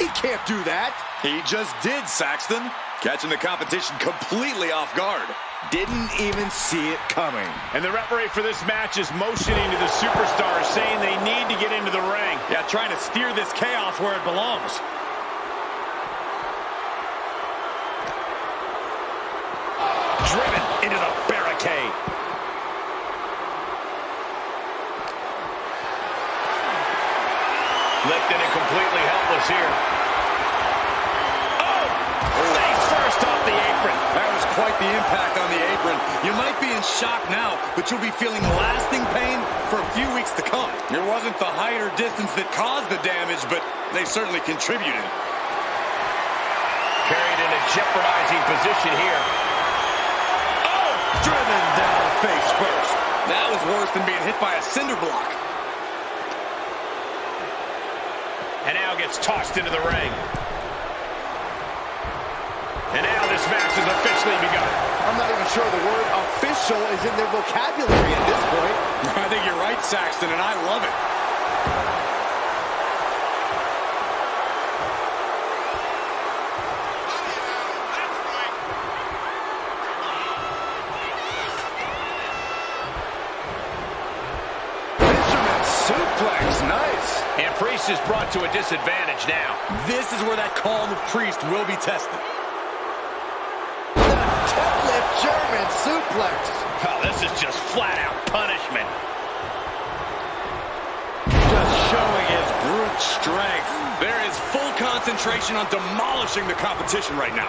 He can't do that. He just did, Saxton. Catching the competition completely off guard. Didn't even see it coming. And the referee for this match is motioning to the superstars, saying they need to get into the ring. Yeah, trying to steer this chaos where it belongs. Driven into the barricade. Lifted and completely helpless here. Oh! Face first off the apron. That was quite the impact on the apron. You might be in shock now, but you'll be feeling lasting pain for a few weeks to come. It wasn't the height or distance that caused the damage, but they certainly contributed. Carried in a jeopardizing position here. Oh! Driven down face first. That was worse than being hit by a cinder block. And now gets tossed into the ring. And now this match has officially begun. I'm not even sure the word official is in their vocabulary at this point. I think you're right, Saxton, and I love it. Fisherman suplex, nice. And Priest is brought to a disadvantage now. This is where that calm of Priest will be tested. Deadlift German suplex. Oh, this is just flat-out punishment. Just showing his brute strength. There is full concentration on demolishing the competition right now.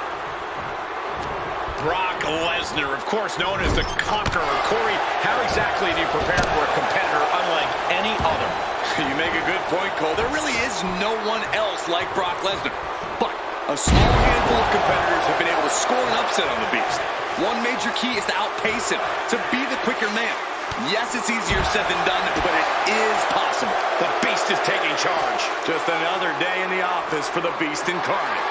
Brock Lesnar, of course known as the Conqueror. Corey, how exactly do you prepare for a competitor unlike any other? You make a good point, Cole. There really is no one else like Brock Lesnar. But a small handful of competitors have been able to score an upset on the Beast. One major key is to outpace him, to be the quicker man. Yes, it's easier said than done, but it is possible. The Beast is taking charge. Just another day in the office for the Beast Incarnate.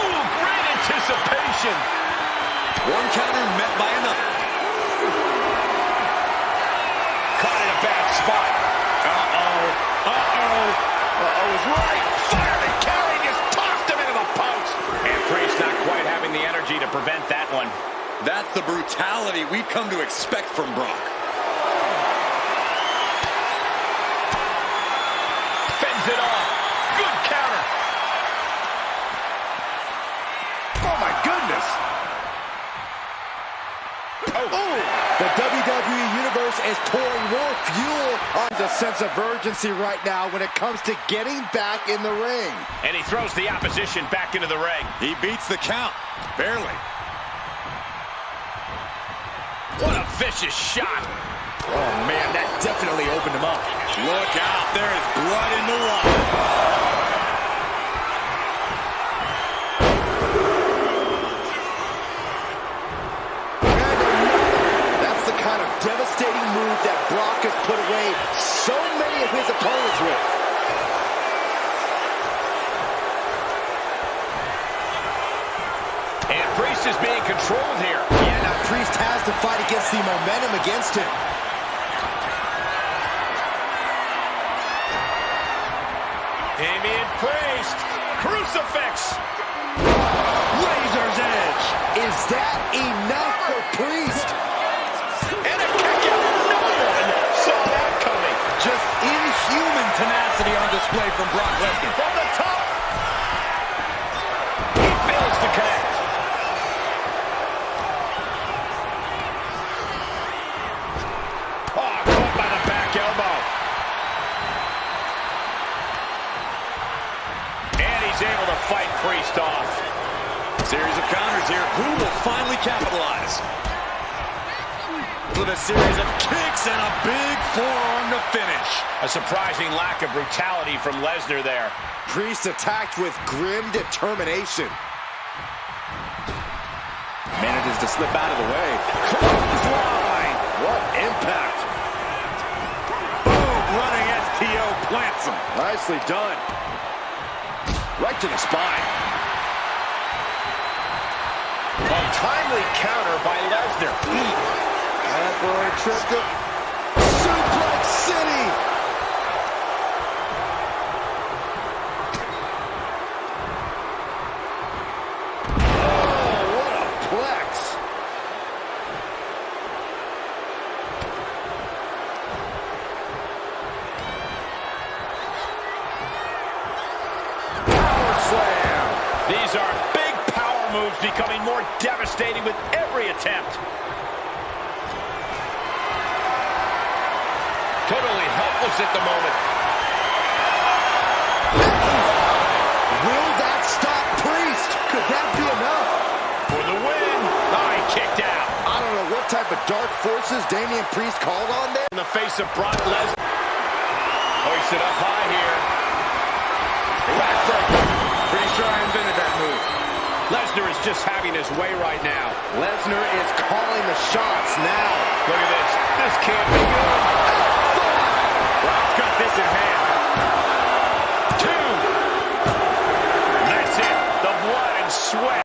Ooh, great anticipation. One counter met by another. Caught in a bad spot. Uh-oh. Uh-oh. Uh-oh is right. Fired and carried, just tossed him into the post. And Priest not quite having the energy to prevent that one. That's the brutality we've come to expect from Brock. Fends it off. Good counter. Oh, my goodness. Oh, the WWE Universe is pouring more fuel on the sense of urgency right now when it comes to getting back in the ring. And he throws the opposition back into the ring. He beats the count. Barely. What a vicious shot. Oh, man, that definitely opened him up. Look out. There is blood in the water. Devastating move that Brock has put away so many of his opponents with. And Priest is being controlled here. Yeah, now Priest has to fight against the momentum against him. Damian Priest, crucifix. Razor's edge. Is that enough for Priest? And a kick out. No one saw that coming. Just inhuman tenacity on display from Brock Lesnar. From the top. He fails to connect. Oh, caught by the back elbow. And he's able to fight Priest off. Series of counters here. Who will finally capitalize? With a series of kicks and a big forearm to finish. A surprising lack of brutality from Lesnar there. Priest attacked with grim determination. Manages to slip out of the way. Clothesline! What impact! Boom! Running STO plants him. Nicely done. Right to the spine. A timely counter by Lesnar. And for a trip to Suplex City. these are big power moves becoming more devastating with every attempt. Totally helpless at the moment. Will that stop Priest? Could that be enough? For the win. Oh, he kicked out. I don't know what type of dark forces Damian Priest called on there. In the face of Brock Lesnar. Hoisted up high here. Backbreaker. Pretty sure I invented that move. Lesnar is just having his way right now. Lesnar is calling the shots now. Look at this. This can't be good.